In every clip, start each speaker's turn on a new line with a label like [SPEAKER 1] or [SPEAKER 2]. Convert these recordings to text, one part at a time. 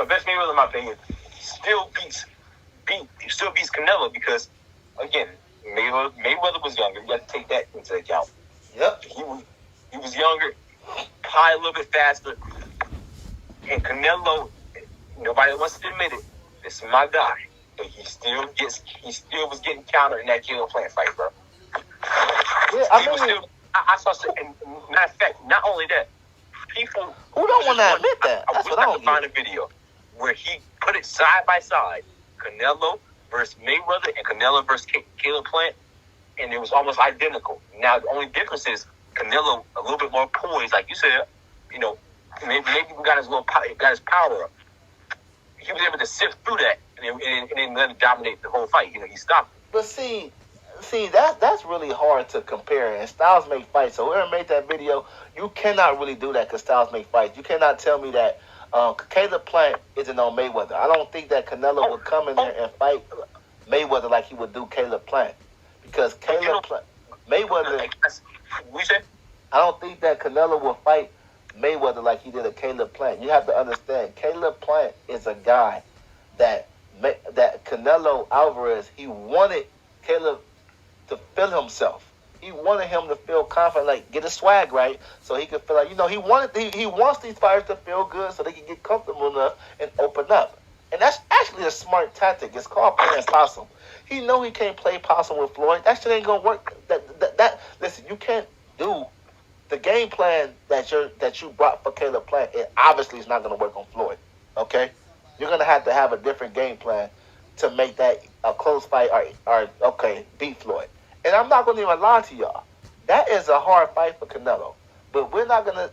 [SPEAKER 1] best Mayweather in my opinion, he still beats Canelo because, again, Mayweather was younger. You have to take that into account.
[SPEAKER 2] Yep.
[SPEAKER 1] He was younger, probably a little bit faster, and Canelo, nobody wants to admit it. This is my guy, but he still was getting countered in that Caleb Plant fight, bro.
[SPEAKER 2] Yeah,
[SPEAKER 1] I saw. And matter of fact, not only that, people
[SPEAKER 2] who don't want to admit that. That's what I don't
[SPEAKER 1] find a video where he put it side by side, Canelo versus Mayweather and Canelo versus Caleb Plant, and it was almost identical. Now the only difference is Canelo a little bit more poised, like you said. Maybe he got his power up. He was able to sift through that and then let him dominate the whole fight. He stopped.
[SPEAKER 2] But see, that's really hard to compare. And styles make fights. So whoever made that video, you cannot really do that because styles make fights. You cannot tell me that Caleb Plant isn't on Mayweather. I don't think that Canelo would come in there and fight Mayweather like he would do Caleb Plant. Because Mayweather, I don't think that Canelo will fight Mayweather like he did a Caleb Plant. You have to understand, Caleb Plant is a guy that Canelo Alvarez, he wanted Caleb to feel himself. He wanted him to feel confident, like get his swag right, so he could feel like he wants these fighters to feel good, so they can get comfortable enough and open up. And that's actually a smart tactic. It's called playing possum. He know he can't play possum with Floyd. That shit ain't gonna work. Listen, you can't do the game plan that you brought for Caleb Plant. It obviously is not gonna work on Floyd. Okay, you're gonna have to have a different game plan to make that a close fight or beat Floyd. And I'm not going to even lie to y'all. That is a hard fight for Canelo. But we're not going to...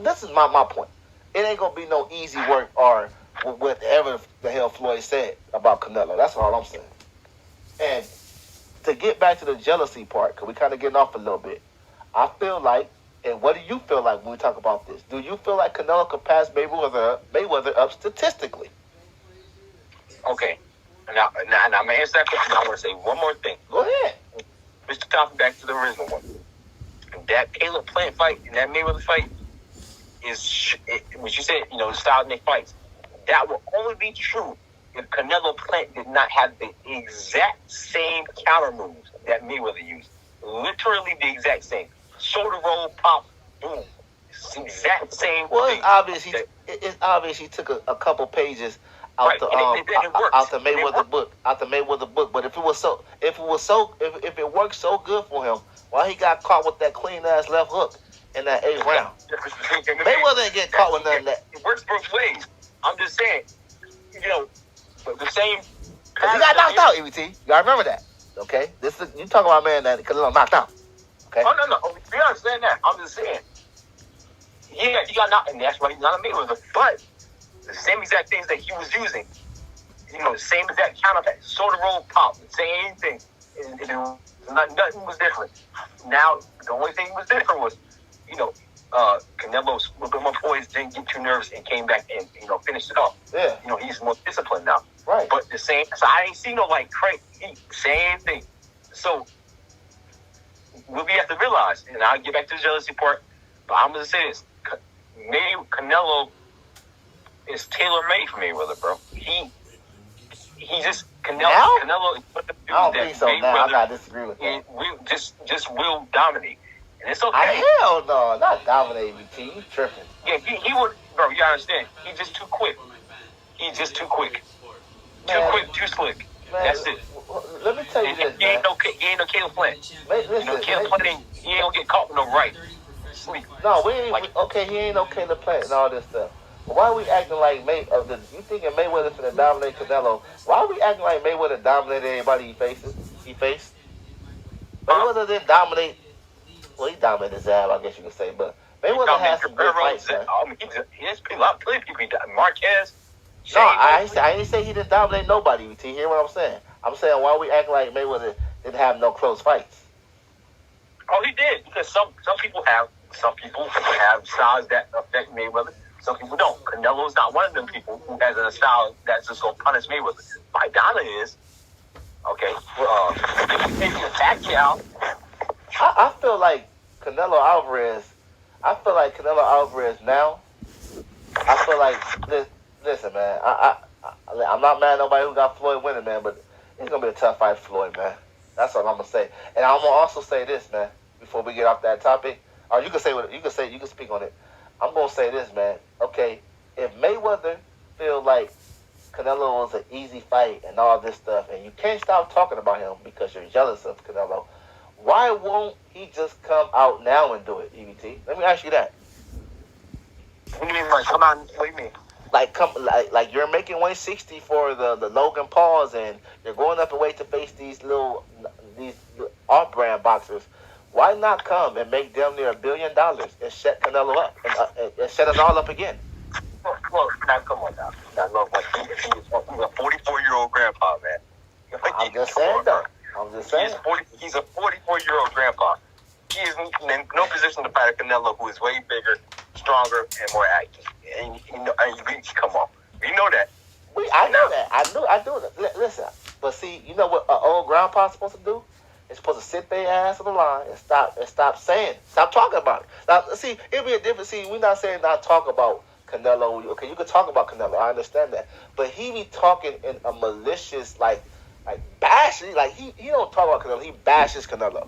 [SPEAKER 2] This is my point. It ain't going to be no easy work or whatever the hell Floyd said about Canelo. That's all I'm saying. And to get back to the jealousy part, because we kind of getting off a little bit, I feel like, and what do you feel like when we talk about this? Do you feel like Canelo could pass Mayweather up statistically?
[SPEAKER 1] Okay. Now I'm going to answer that question. I want to say one more thing.
[SPEAKER 2] Go ahead.
[SPEAKER 1] Mr. Thompson, back to the original one. That Caleb Plant fight and that Mayweather fight is, what you said, the style of make fights. That will only be true if Canelo Plant did not have the exact same counter moves that Mayweather used. Literally the exact same. Shoulder roll, pop, boom. It's the exact same
[SPEAKER 2] thing.
[SPEAKER 1] It's
[SPEAKER 2] obvious he took a couple pages out the Mayweather book. But if it worked so good for him, why he got caught with that clean ass left hook in that 8th round? Mayweather ain't get caught with none of that.
[SPEAKER 1] It works both ways. I'm just saying, but the same.
[SPEAKER 2] Cause he got knocked out, EBT. Y'all remember that? Okay, you talking about a man that Canelo knocked out. Okay.
[SPEAKER 1] Oh no. We understand that. I'm just saying. Yeah, he got knocked, and that's why he's not a Mayweather. But the same exact things that he was using, the same exact counter, shoulder roll, pop, the same thing. Nothing was different. Now, the only thing that was different was, Canelo's a little bit more poised, didn't get too nervous, and came back and, finished it off.
[SPEAKER 2] Yeah.
[SPEAKER 1] He's more disciplined now.
[SPEAKER 2] Right.
[SPEAKER 1] But so I ain't seen no, crazy, same thing. So, what we have to realize, and I'll get back to the jealousy part, but I'm going to say this. Canelo is tailor-made for Mayweather, bro. He just Canelo is what the dude
[SPEAKER 2] I don't think so. Now I gotta disagree with that.
[SPEAKER 1] And just will dominate, and it's okay.
[SPEAKER 2] Hell no, not dominate me, T. You tripping?
[SPEAKER 1] Yeah, he would, bro. You understand? He's just too quick. Too quick, too slick.
[SPEAKER 2] Man,
[SPEAKER 1] that's it.
[SPEAKER 2] Let me tell you this,
[SPEAKER 1] he ain't no Caleb Plant. Caleb Plant he ain't gonna get caught with no right. Sleep.
[SPEAKER 2] No, we ain't. Okay, he ain't no Caleb Plant and all this stuff. But why are we acting like you thinking Mayweather finna dominate Canelo? Why are we acting like Mayweather dominated everybody he faced? Mayweather didn't dominate. Well, he dominated Zab, I guess you could say, but Mayweather had some good fights, man.
[SPEAKER 1] There's a lot of people. Marquez.
[SPEAKER 2] No, I ain't say he didn't dominate nobody. You hear what I'm saying? I'm saying why we acting like Mayweather didn't have no close fights.
[SPEAKER 1] Oh, he did, because some people have styles that affect Mayweather. Some people don't. Canelo's not one of them people who has a style that's just going to punish Mayweather. Maidana is. Okay. Maybe Pacquiao.
[SPEAKER 2] I feel like Canelo Alvarez now, I feel like Listen, man. I'm not mad at nobody who got Floyd winning, man. But it's gonna be a tough fight for Floyd, man. That's what I'm gonna say. And I'm gonna also say this, man. Before we get off that topic, or you can say what you can say. You can speak on it. I'm gonna say this, man. Okay, if Mayweather feel like Canelo was an easy fight and all this stuff, and you can't stop talking about him because you're jealous of Canelo, why won't he just come out now and do it, EBT? Let me ask you that.
[SPEAKER 1] What do you mean, like, come on? What do you mean?
[SPEAKER 2] Like you're making 160 for the Logan Pauls, and you're going up a way to face these off-brand boxers. Why not come and make damn near $1 billion and shut Canelo up and shut us all up again?
[SPEAKER 1] Well, now come on now. Now, look, like, he's a 44-year-old grandpa, man.
[SPEAKER 2] I'm just saying, though.
[SPEAKER 1] He's a 44-year-old grandpa. He is in no position to fight a Canelo who is way bigger, stronger, and more active. And come on, we know that.
[SPEAKER 2] I know that. I do that. Listen, but see, you know what an old grandpa's supposed to do? They're supposed to sit their ass on the line and stop talking about it. Now, see, it'd be a different. See, we're not saying not talk about Canelo. Okay, you can talk about Canelo. I understand that, but he be talking in a malicious, like bashing. Like he don't talk about Canelo. He bashes Canelo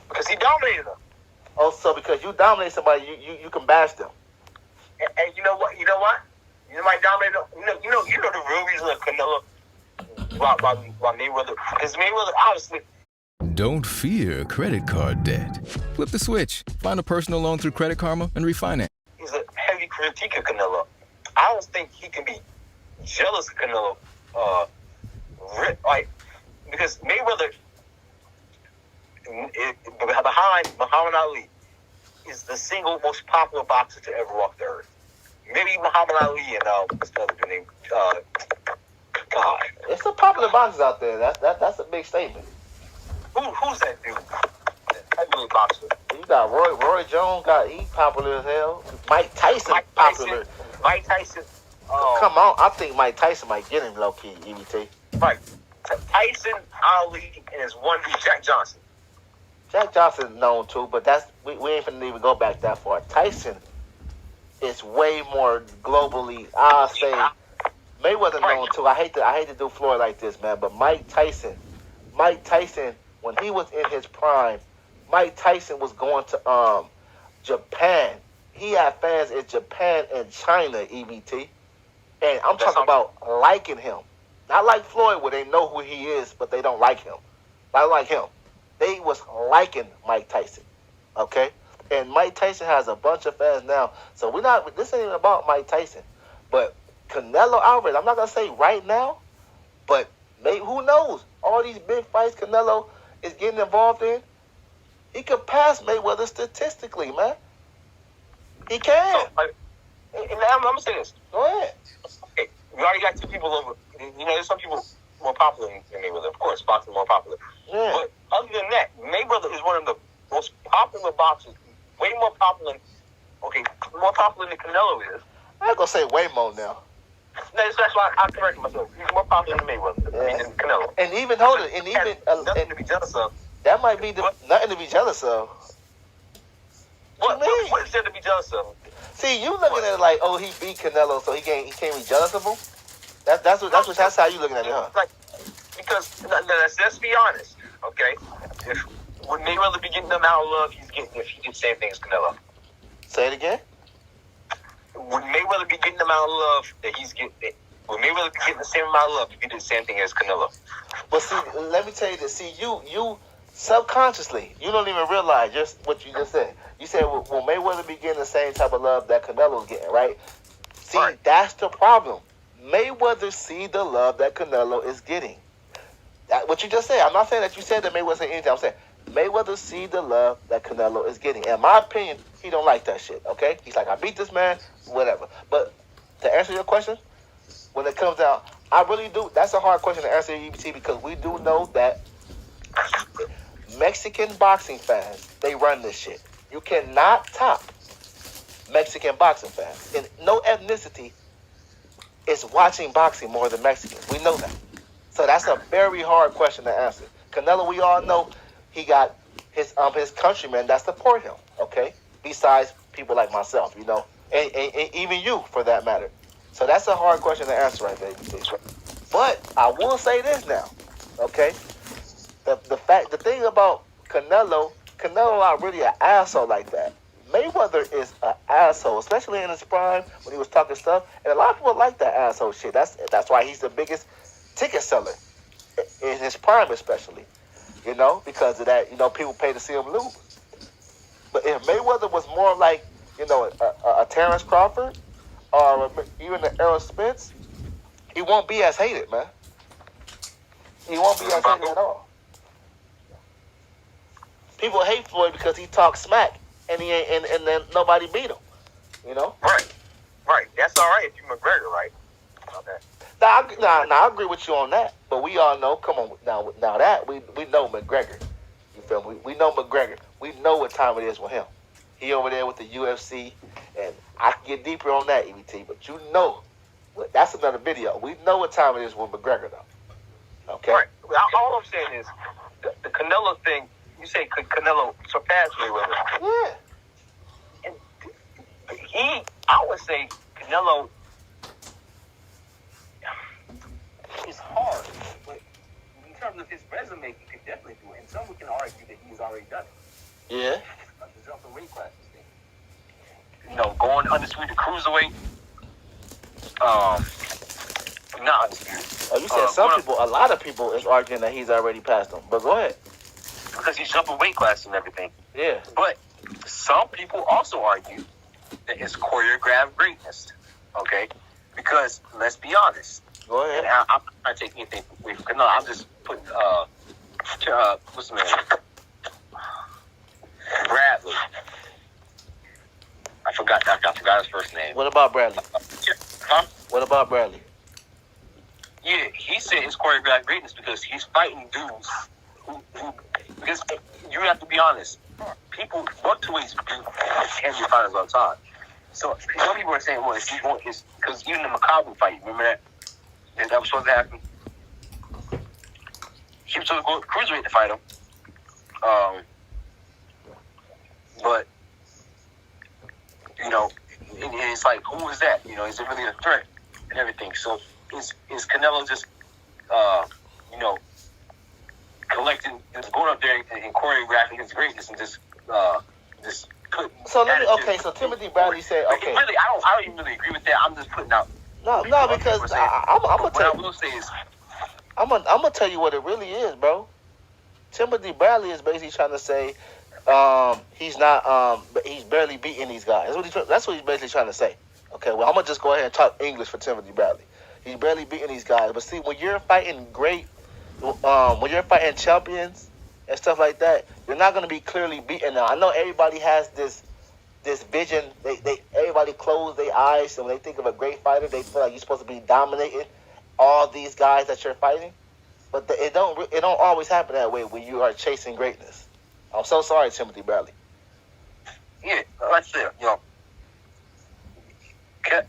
[SPEAKER 1] because he dominated him.
[SPEAKER 2] Oh, so because you dominate somebody, you can bash them.
[SPEAKER 1] And you know what? You might dominate them. You know the real reason of Canelo why Mayweather, because Mayweather obviously.
[SPEAKER 3] Don't fear credit card debt. Flip the switch. Find a personal loan through Credit Karma and refinance.
[SPEAKER 1] He's a heavy critique of Canelo. I don't think he can be jealous of Canelo. Because Mayweather, behind Muhammad Ali, is the single most popular boxer to ever walk the earth. Maybe Muhammad Ali and what's the other dude named? God.
[SPEAKER 2] It's some popular boxers out there. That's a big statement.
[SPEAKER 1] Who's that dude? Heavyweight boxer.
[SPEAKER 2] You got Roy Jones. He popular as hell. Mike Tyson popular.
[SPEAKER 1] Mike Tyson.
[SPEAKER 2] Come on, I think Mike Tyson might get him low key. EBT.
[SPEAKER 1] Right. Tyson, Ali, and his one dude, Jack Johnson.
[SPEAKER 2] Jack Johnson known too, but we ain't finna even go back that far. Tyson is way more globally. I'll say Mayweather known too. I hate to do Floyd like this, man, but Mike Tyson, when he was in his prime, Mike Tyson was going to Japan. He had fans in Japan and China, EBT. And I'm talking about liking him. Not like Floyd where they know who he is, but they don't like him. Not like him. They was liking Mike Tyson. Okay? And Mike Tyson has a bunch of fans now. So this ain't even about Mike Tyson. But Canelo Alvarez, I'm not going to say right now, but maybe, who knows? All these big fights Canelo is getting involved in, he could pass Mayweather statistically, man. He can.
[SPEAKER 1] So, and I'm going to say this.
[SPEAKER 2] Go ahead.
[SPEAKER 1] Okay, we already got two people over. There's some people more popular than Mayweather. Of course, boxing more popular.
[SPEAKER 2] Yeah.
[SPEAKER 1] But other than that, Mayweather is one of the most popular boxers. Way more popular than Canelo is.
[SPEAKER 2] I ain't going to say way more now.
[SPEAKER 1] That's why I correct myself. He's more popular than Mayweather.
[SPEAKER 2] Yeah.
[SPEAKER 1] I mean, than Canelo.
[SPEAKER 2] And even hold it, and even
[SPEAKER 1] nothing to be jealous of.
[SPEAKER 2] That might be nothing to be jealous of.
[SPEAKER 1] What is there to be jealous of?
[SPEAKER 2] See, you looking at it like, oh, he beat Canelo, so he can't be jealous of him. That's how you looking at it, huh?
[SPEAKER 1] Like, because let's be honest, okay? Would Mayweather be getting them out of love? If he did the same thing as Canelo.
[SPEAKER 2] Say it again.
[SPEAKER 1] Would Mayweather be getting them out of love that he's getting? Would Mayweather be getting the same amount of love if he did the same thing as Canelo?
[SPEAKER 2] But see, let me tell you this. See, you subconsciously, you don't even realize just what you just said. You said, will Mayweather be getting the same type of love that Canelo's getting, right? See, right. That's the problem. Mayweather see the love that Canelo is getting. That what you just said. I'm not saying that you said that Mayweather said anything. I'm saying Mayweather see the love that Canelo is getting. In my opinion, he don't like that shit, okay? He's like, I beat this man, whatever. But to answer your question, when it comes out, I really do. That's a hard question to answer, EBT, because we do know that Mexican boxing fans, they run this shit. You cannot top Mexican boxing fans. And no ethnicity is watching boxing more than Mexicans. We know that. So that's a very hard question to answer. Canelo, we all know he got his countrymen that support him, okay? Besides people like myself, and even you, for that matter. So that's a hard question to answer right there. But I will say this now, okay? The thing about Canelo not really an asshole like that. Mayweather is an asshole, especially in his prime when he was talking stuff, and a lot of people like that asshole shit. That's why he's the biggest ticket seller in his prime, especially. Because of that. People pay to see him lose. But if Mayweather was more like, a Terrence Crawford or even an Errol Spence, he won't be as hated, man. He won't be as hated at all. People hate Floyd because he talks smack and he ain't, and then nobody beat him.
[SPEAKER 1] Right. That's all right if you're McGregor, right? Okay.
[SPEAKER 2] Now, I agree with you on that. But we all know. Come on, now that we know McGregor. You feel me? We know McGregor. We know what time it is with him. He over there with the UFC, and I can get deeper on that, EBT. But that's another video. We know what time it is with McGregor, though. Okay.
[SPEAKER 1] Right. All I'm saying is the Canelo thing. You say could Canelo surpass Mayweather?
[SPEAKER 2] Yeah.
[SPEAKER 1] And I would say Canelo is hard, but in terms of his resume, he could definitely do it. And someone can argue that he's already done it.
[SPEAKER 2] Yeah.
[SPEAKER 1] The jumping weight classes thing. Going undisputed cruiserweight. Not undisputed.
[SPEAKER 2] Oh, you said a lot of people is arguing that he's already passed him. But go ahead.
[SPEAKER 1] Because he's jumping weight classes and everything.
[SPEAKER 2] Yeah.
[SPEAKER 1] But some people also argue that it's choreographed greatness. Okay? Because, let's be honest.
[SPEAKER 2] Go ahead.
[SPEAKER 1] And I'm not taking anything away from Canelo. I'm just putting, what's the name? Bradley. I forgot his first name.
[SPEAKER 2] What about Bradley?
[SPEAKER 1] Huh?
[SPEAKER 2] What about Bradley?
[SPEAKER 1] Yeah, he said it's choreographed greatness because he's fighting dudes who because you have to be honest. People, welterweights do heavy fighters all the time. So some people are saying, well, is because even the Macabre fight, remember that? That was supposed to happen. He was supposed to go cruiserweight to fight him. But it's like, who is that? Is it really a threat and everything? So is Canelo just collecting, going up there and choreographing his greatness and just put.
[SPEAKER 2] So so Timothy Bradley said, okay.
[SPEAKER 1] Really, I don't even really agree with that. I'm just putting out.
[SPEAKER 2] No, because I'm gonna tell you.
[SPEAKER 1] What I will say is,
[SPEAKER 2] I'm gonna tell you what it really is, bro. Timothy Bradley is basically trying to say he's not he's barely beating these guys. That's what he's basically trying to say. Okay, well, I'm gonna just go ahead and talk English for Timothy Bradley. He's barely beating these guys. But see, when you're fighting when you're fighting champions and stuff like that, you're not gonna be clearly beaten. Now, I know everybody has this vision. Everybody close their eyes, and when they think of a great fighter, they feel like you're supposed to be dominating all these guys that you're fighting. But it don't always happen that way when you are chasing greatness. I'm so sorry, Timothy Bradley.
[SPEAKER 1] Yeah, like I said,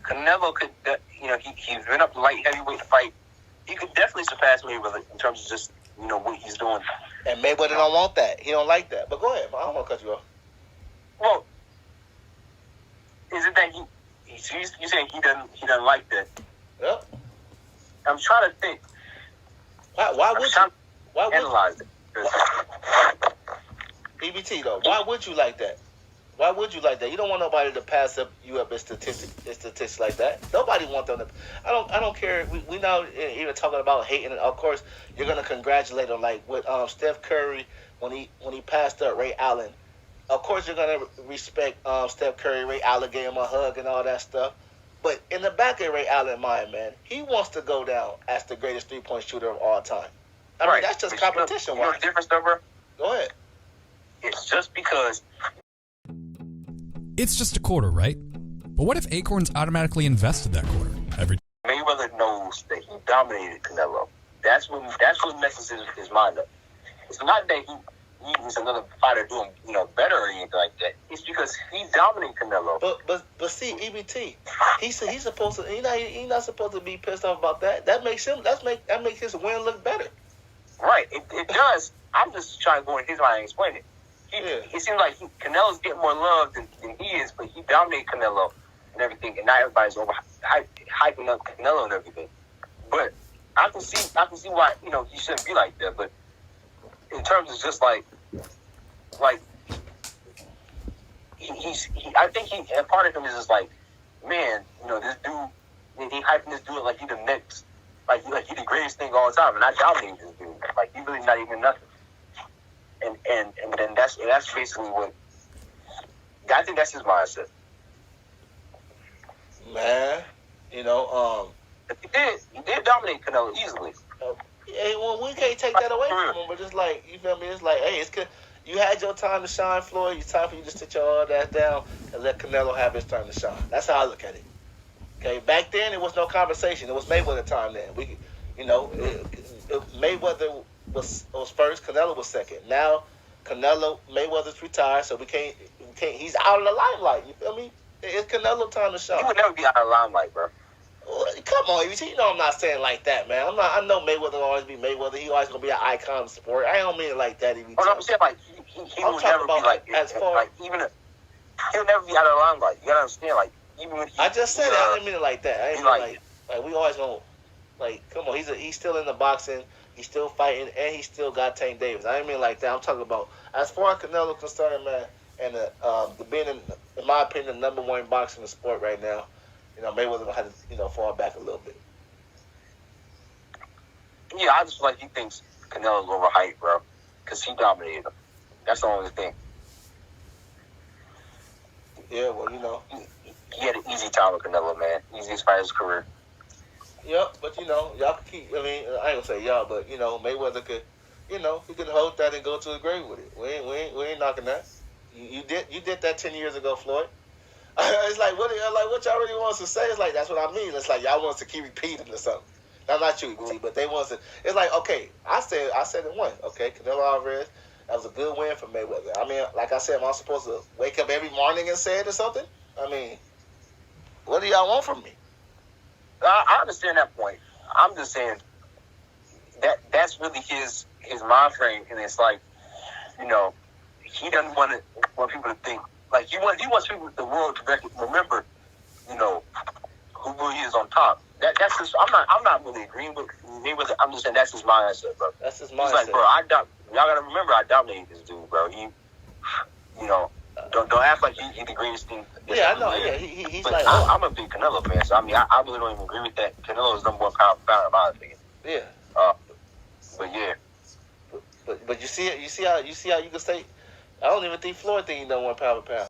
[SPEAKER 1] Canelo could, he's been up to light heavyweight fight. He could definitely surpass Mayweather in terms of just, what he's doing.
[SPEAKER 2] And Mayweather don't want that. He don't like that. But go ahead. I don't want to cut you off.
[SPEAKER 1] Well, is it that you saying he doesn't like that?
[SPEAKER 2] Yep.
[SPEAKER 1] I'm trying to think.
[SPEAKER 2] Why would you
[SPEAKER 1] analyze it?
[SPEAKER 2] EBT though, why would you like that? Why would you like that? You don't want nobody to pass you up in statistics like that. Nobody wants them to. I don't care. We now even talking about hating. Of course, you're gonna congratulate him like with Steph Curry when he passed up Ray Allen. Of course, you're gonna respect Steph Curry. Ray Allen gave him a hug and all that stuff. But in the back of Ray Allen's mind, man, he wants to go down as the greatest 3-point shooter of all time. I mean, that's just competition.
[SPEAKER 1] You know the difference, though, bro?
[SPEAKER 2] Go ahead.
[SPEAKER 1] It's just because.
[SPEAKER 4] It's just a quarter, right? But what if Acorns automatically invested that quarter every?
[SPEAKER 1] Mayweather knows that he dominated Canelo. That's what messes his mind up. It's not that he's another fighter doing better or anything like that. It's because he dominated Canelo.
[SPEAKER 2] But see, EBT, he's supposed to. He's not supposed to be pissed off about that. That makes his win look better.
[SPEAKER 1] Right, it does. I'm just trying to go in his mind and explain it. It seems like Canelo's getting more love than he is, but he dominated Canelo. and everything, and now everybody's hyping up Canelo and everything. But I can see why he shouldn't be like that. But in terms of just like I think and part of him is just like, man, this dude, he hyping this dude like he the next, like he the greatest thing all the time, and I dominate this dude. Like he really not even nothing. And then that's basically what I think that's his mindset.
[SPEAKER 2] Man,
[SPEAKER 1] he did dominate Canelo easily.
[SPEAKER 2] Hey, well, we can't take that away from him, but it's like, you feel me? It's like, hey, it's good. You had your time to shine, Floyd. It's time for you to sit your old ass down and let Canelo have his time to shine. That's how I look at it. Okay, back then it was no conversation. It was Mayweather time then. Mayweather was first, Canelo was second. Now Mayweather's retired, so we can't. He's out of the limelight. You feel me? It's Canelo time to shine.
[SPEAKER 1] He would never be out of the limelight, bro.
[SPEAKER 2] Come on, you know I'm not saying like that, man. I know Mayweather will always be Mayweather. He always gonna be an icon of sport. I don't mean it like that.
[SPEAKER 1] I'm saying like he would never be like
[SPEAKER 2] as far
[SPEAKER 1] like even he'll never be out of the limelight. You gotta understand, like even when
[SPEAKER 2] I just said I didn't mean it like that. I didn't mean like we always gonna come on. He's still in the boxing. He's still fighting, and he still got Tank Davis. I didn't mean like that. I'm talking about as far as Canelo concerned, man, and the being in my opinion the number one boxer in the sport right now. Mayweather had to, fall back a little bit.
[SPEAKER 1] Yeah, I just feel like he thinks Canelo's overhyped, bro, because he dominated him. That's the only thing.
[SPEAKER 2] Yeah, well,
[SPEAKER 1] he had an easy time with Canelo, man. Easiest fight of his career.
[SPEAKER 2] Yep, but y'all could keep. I mean, I ain't gonna say y'all, but Mayweather could, he could hold that and go to the grave with it. We ain't knocking that. You did that 10 years ago, Floyd. It's like what y'all really wants to say. It's like that's what I mean. It's like y'all wants to keep repeating or something. Now, not you, but they want to. It's like okay, I said it once. Okay, Canelo Alvarez, that was a good win for Mayweather. I mean, like I said, am I supposed to wake up every morning and say it or something? I mean, what do y'all want from me?
[SPEAKER 1] I understand that point. I'm just saying that's really his mind frame, and it's like he doesn't want people to think. Like he wants people, the world to remember, who really is on top. That's just I'm not really agreeing with Mayweather. I'm just saying that's his mindset, bro.
[SPEAKER 2] That's his mindset.
[SPEAKER 1] He's like, bro, y'all gotta remember I dominated this dude, bro. Don't act like he's the greatest thing.
[SPEAKER 2] Yeah, I know. Yeah, he's
[SPEAKER 1] but
[SPEAKER 2] like
[SPEAKER 1] I'm a big Canelo fan, so I mean I really don't even agree with that. Canelo is number one pound in my opinion.
[SPEAKER 2] Yeah.
[SPEAKER 1] But yeah.
[SPEAKER 2] But you see how you can say. I don't even think Floyd think he's number one pound for pound.